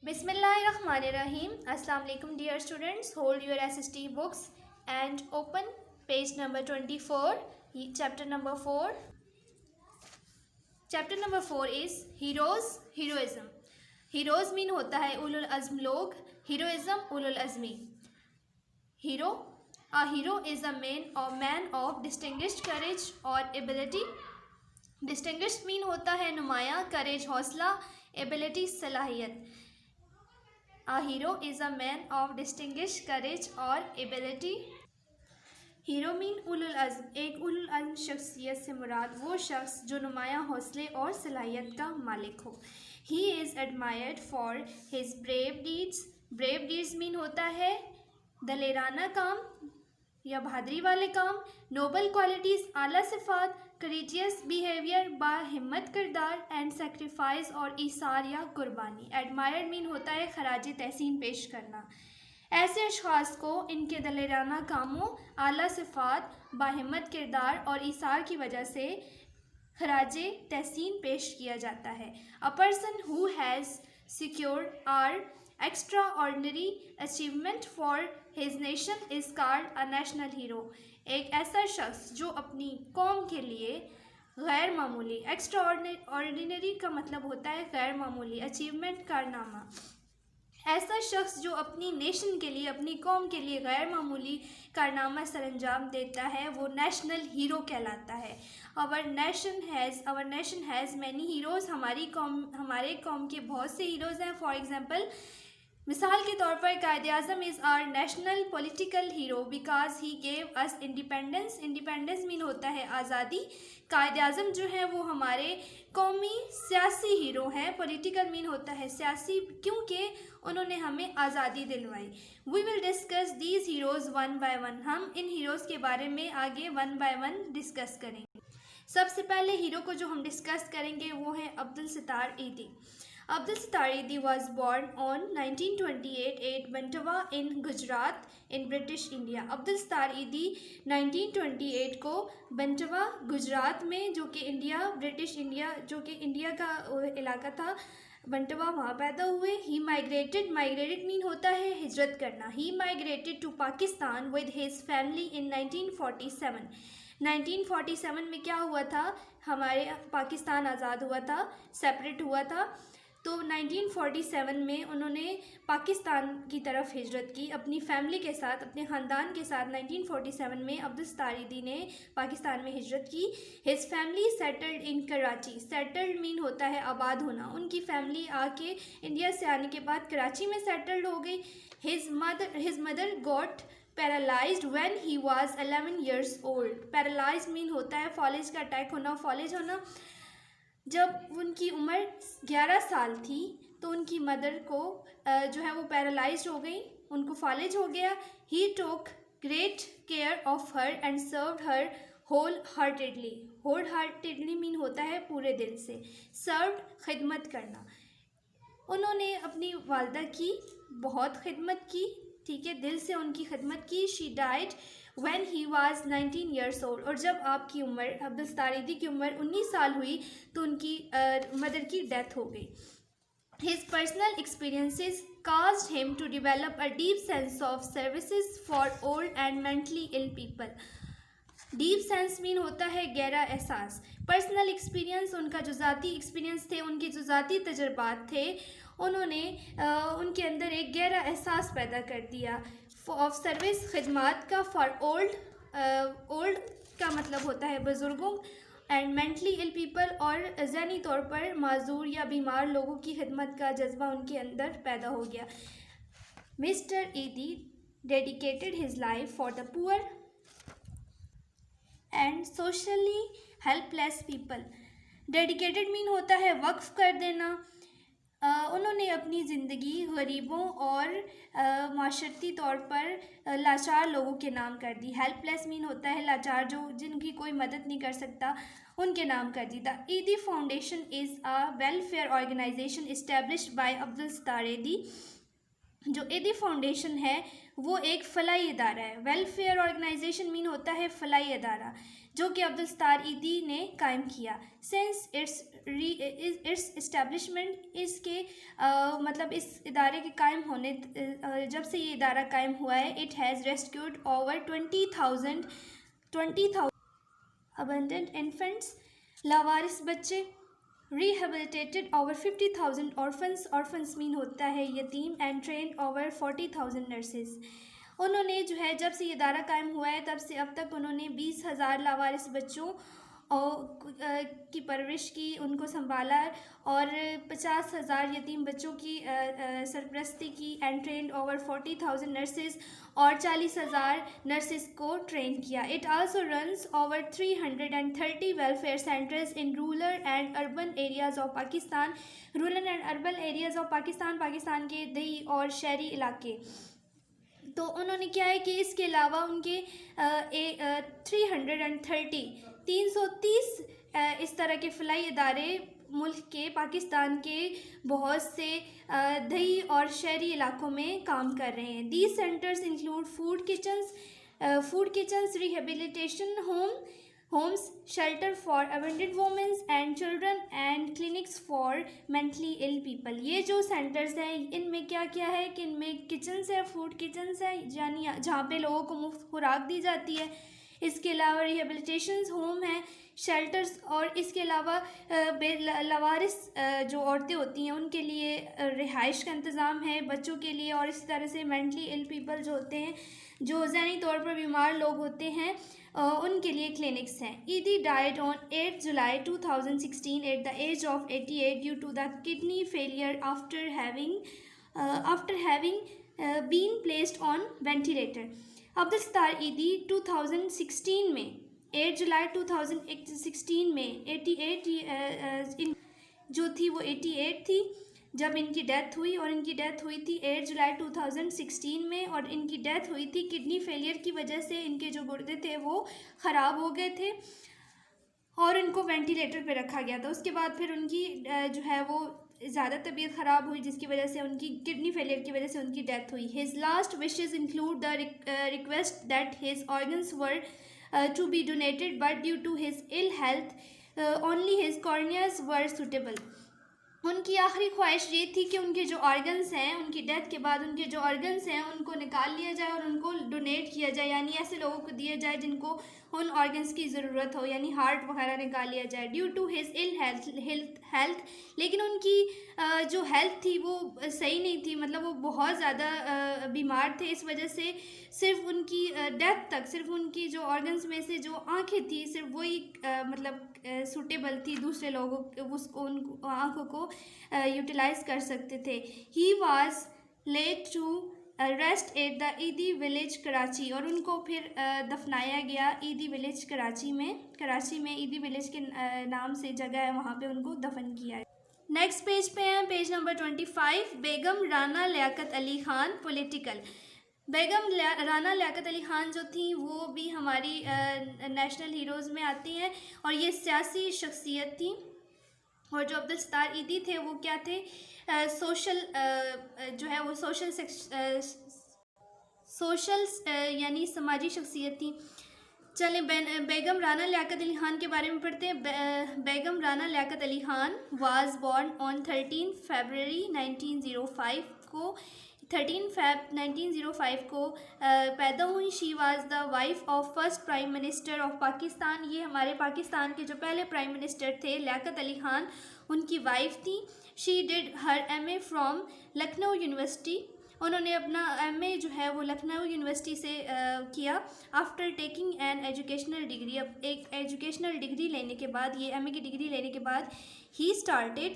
بسم اللہ الرحمن الرحیم. السلام علیکم dear students. Hold your SST books and open page number 24, chapter number 4. Chapter number 4 is heroes, heroism. Heroes mean ہوتا ہے اولو العزم لوگ. Heroism اولو العزمی. Hero, a hero is a man of distinguished courage or ability. Distinguished mean ہوتا ہے نمایاں, courage حوصلہ, ability صلاحیت. A hero is a man of distinguished courage or ability. Hero mean اولو العزم. ایک اولو العزم شخصیت سے مراد وہ شخص جو نمایاں حوصلے اور صلاحیت کا مالک ہو. He is admired for his brave deeds. Brave deeds mean ہوتا ہے دلیرانہ کام یا بہادری والے کام. نوبل کوالٹیز اعلیٰ صفات. courageous behavior با ہمت کردار. and sacrifice اور ایثار یا قربانی. admired mean ہوتا ہے خراج تحسین پیش کرنا. ایسے اشخاص کو ان کے دلیرانہ کاموں, اعلیٰ صفات, باہمت کردار اور ایثار کی وجہ سے خراج تحسین پیش کیا جاتا ہے. A person who has secured our extraordinary achievement for his nation is called a national hero. ایک ایسا شخص جو اپنی قوم کے لیے غیر معمولی, ایکسٹراآرڈینری کا مطلب ہوتا ہے غیر معمولی, اچیومنٹ کارنامہ. ایسا شخص جو اپنی نیشن کے لیے, اپنی قوم کے لیے غیر معمولی کارنامہ سر انجام دیتا ہے وہ نیشنل ہیرو کہلاتا ہے. our nation has many heroes. ہمارے قوم کے بہت سے ہیروز ہیں. فار ایگزامپل, مثال کے طور پر قائد اعظم از our national political hero because he gave us independence. independence mean ہوتا ہے آزادی. قائد اعظم جو ہیں وہ ہمارے قومی سیاسی ہیرو ہیں. پولیٹیکل مین ہوتا ہے سیاسی, کیونکہ انہوں نے ہمیں آزادی دلوائی. we will discuss these heroes one by one. ہم ان ہیروز کے بارے میں آگے one by one ڈسکس کریں گے. سب سے پہلے ہیرو کو جو ہم ڈسکس کریں گے وہ ہیں Abdul Sattar Edhi. Abdulsattar Edhi was born on 1928 at Bantawa in Gujarat in British India. Abdul Sattar Edhi 1928 کو بنٹوا گجرات میں, جو کہ برٹش انڈیا جو کہ انڈیا کا علاقہ تھا, بنٹوا وہاں پیدا ہوئے. He migrated mean ہوتا ہے ہجرت کرنا. He migrated to Pakistan with his family in 1947. 1947 میں کیا ہوا تھا, ہمارے پاکستان آزاد ہوا تھا, سیپریٹ ہوا تھا. تو 1947 میں انہوں نے پاکستان کی طرف ہجرت کی اپنی فیملی کے ساتھ, اپنے خاندان کے ساتھ. 1947 میں عبدالستار ایدھی نے پاکستان میں ہجرت کی. his family settled in Karachi. settled mean ہوتا ہے آباد ہونا. ان کی فیملی آ کے انڈیا سے آنے کے بعد کراچی میں سیٹلڈ ہو گئی. his mother got paralyzed when he was 11 years old. paralyzed mean ہوتا ہے فالج کا اٹیک ہونا, فالج ہونا. جب ان کی عمر 11 سال تھی تو ان کی مدر کو جو ہے وہ پیرالائزڈ ہو گئی, ان کو فالج ہو گیا. He took great care of her and served her wholeheartedly. wholeheartedly mean ہوتا ہے پورے دل سے. served خدمت کرنا. انہوں نے اپنی والدہ کی بہت خدمت کی, ٹھیک ہے, دل سے ان کی خدمت کی. She died when he was 19 years old. اور جب آپ کی عمر, عبدالستار ایدھی کی عمر 19 سال ہوئی تو ان کی مدر کی ڈیتھ ہو گئی. His personal experiences caused him to develop a deep sense of services for old and mentally ill people. Deep sense mean ہوتا ہے گہرا احساس. پرسنل ایکسپیرینس, ان کا جو ذاتی ایکسپیرینس تھے, ان کے جو ذاتی تجربات تھے, انہوں نے ان کے اندر ایک گہرا احساس پیدا کر دیا. آف سروس خدمات کا. فار اولڈ کا مطلب ہوتا ہے بزرگوں, اینڈ مینٹلی ال پیپل اور ذہنی طور پر معذور یا بیمار لوگوں کی خدمت کا جذبہ ان کے اندر پیدا ہو گیا. Mister Edhi dedicated his life for the poor and socially helpless people. Dedicated mean ہوتا ہے وقف کر دینا. انہوں نے اپنی زندگی غریبوں اور معاشرتی طور پر لاچار لوگوں کے نام کر دی. ہیلپ لیس مین ہوتا ہے لاچار, جن کی کوئی مدد نہیں کر سکتا, ان کے نام کر دی. The Edhi foundation is a welfare organisation established by Abdul Sattar Edhi. جو ایدھی فاؤنڈیشن ہے وہ ایک فلاحی ادارہ ہے. ویلفیئر آرگنائزیشن مین ہوتا ہے فلاحی ادارہ. جو کہ عبدالستار ایدھی نے قائم کیا. سنس اٹس اسٹیبلشمنٹ، اس کے مطلب اس ادارے کے قائم ہونے، جب سے یہ ادارہ قائم ہوا ہے، it has rescued over 20,000 abandoned infants، لاوارث بچے، ریہیبلیٹیٹڈ اوور 50,000 orphans مین ہوتا ہے یتیم، اینڈ ٹرینڈ اوور 40,000 nurses. انہوں نے جو ہے جب سے یہ ادارہ قائم ہوا ہے تب سے اب تک انہوں نے 20,000 لاوارث بچوں کی پرورش کی، ان کو سنبھالا، اور 50,000 یتیم بچوں کی سرپرستی کی، اینڈ ٹرینڈ اوور 40,000 nurses، اور 40,000 نرسز کو ٹرین کیا. It also runs over 330 welfare centres in rural and urban areas of Pakistan. Rural and urban areas of Pakistan, Pakistan کے دیہی اور شہری علاقے. تو انہوں نے کیا ہے کہ اس کے علاوہ ان کے 330 اس طرح کے فلاحی ادارے ملک کے، پاکستان کے بہت سے دیہی اور شہری علاقوں میں کام کر رہے ہیں. These centres include food kitchens, rehabilitation homes, shelter for abandoned womens and children, and clinics for mentally ill people. یہ جو سینٹرز ہیں ان میں کیا کیا ہے کہ ان میں کچنز ہے، فوڈ کچنز ہے، یعنی جہاں پہ لوگوں کو مفت خوراک دی جاتی ہے. اس کے علاوہ ریہیبلیٹیشنز ہوم ہیں، شیلٹرز، اور اس کے علاوہ لاوارث جو عورتیں ہوتی ہیں ان کے لیے رہائش کا انتظام ہے بچوں کے لیے، اور اسی طرح سے مینٹلی ال پیپل جو ہوتے ہیں، جو ذہنی طور پر بیمار لوگ ہوتے ہیں، ان کے لیے کلینکس ہیں. Edhi died on 8 July 2016 at the age of 88 due to the kidney failure after having been placed on ventilator. Abdul Sattar Edhi 2016 میں 8 جولائی 2016 میں 88 جو تھی وہ 88 تھی جب ان کی ڈیتھ ہوئی، اور ان کی ڈیتھ ہوئی تھی 8 جولائی 2016 میں، اور ان کی ڈیتھ ہوئی تھی کڈنی فیلئر کی وجہ سے. ان کے جو گردے تھے وہ خراب ہو گئے تھے اور ان کو وینٹیلیٹر پہ رکھا گیا تھا. اس کے بعد پھر ان کی جو ہے وہ زیادہ طبیعت خراب ہوئی، جس کی وجہ سے ان کی کڈنی فیلئر کی وجہ سے ان کی ڈیتھ ہوئی. His last wishes include the request that his organs were to be donated, but due to his ill health only his corneas were suitable. ان کی آخری خواہش یہ تھی کہ ان کے جو آرگنز ہیں، ان کی ڈیتھ کے بعد ان کے جو آرگنز ہیں ان کو نکال لیا جائے اور ان کو ڈونیٹ کیا جائے، یعنی ایسے لوگوں کو دیا جائے جن کو ان آرگنز کی ضرورت ہو، یعنی ہارٹ وغیرہ نکال لیا جائے. Due to his ill health, لیکن ان کی جو ہیلتھ تھی وہ صحیح نہیں تھی، مطلب وہ بہت زیادہ بیمار تھے. اس وجہ سے صرف ان کی ڈیتھ تک صرف ان کی جو آرگنز میں سے جو آنکھیں تھیں صرف وہی مطلب سوٹیبل تھی، دوسرے لوگوں اس کو ان آنکھوں کو یوٹیلائز کر سکتے تھے. He was laid to rest at the Edhi village Karachi, اور ان کو پھر دفنایا گیا ایدھی ولیج کراچی میں ایدھی ولیج کے نام سے جگہ ہے، وہاں پہ ان کو دفن کیا ہے. نیکسٹ پیج پہ ہیں، پیج نمبر 25. بیگم رانا لیاقت علی خان پولیٹیکل. بیگم رانا لیاقت علی خان جو تھیں وہ بھی ہماری نیشنل ہیروز میں آتی ہیں، اور یہ سیاسی شخصیت تھیں. اور جو عبدالستار ایدھی تھے وہ کیا تھے، سوشل جو ہے وہ سوشل یعنی سماجی شخصیت تھی. چلیں بیگم رانا لیاقت علی خان کے بارے میں پڑھتے ہیں. Begum Rana Liaquat Ali Khan was born on 13 February 1905 کو 13 فیب 1905 کو پیدا ہوئی. She was the wife of first prime minister of Pakistan. یہ ہمارے پاکستان کے جو پہلے پرائم منسٹر تھے لیاقت علی خان ان کی وائف تھی. She did her M A from Lucknow university. انہوں نے اپنا ایم اے جو ہے وہ لکھنؤ یونیورسٹی سے کیا. After taking an educational degree, اب ایک ایجوکیشنل ڈگری لینے کے بعد، یہ ایم اے کی ڈگری لینے کے بعد، ہی اسٹارٹیڈ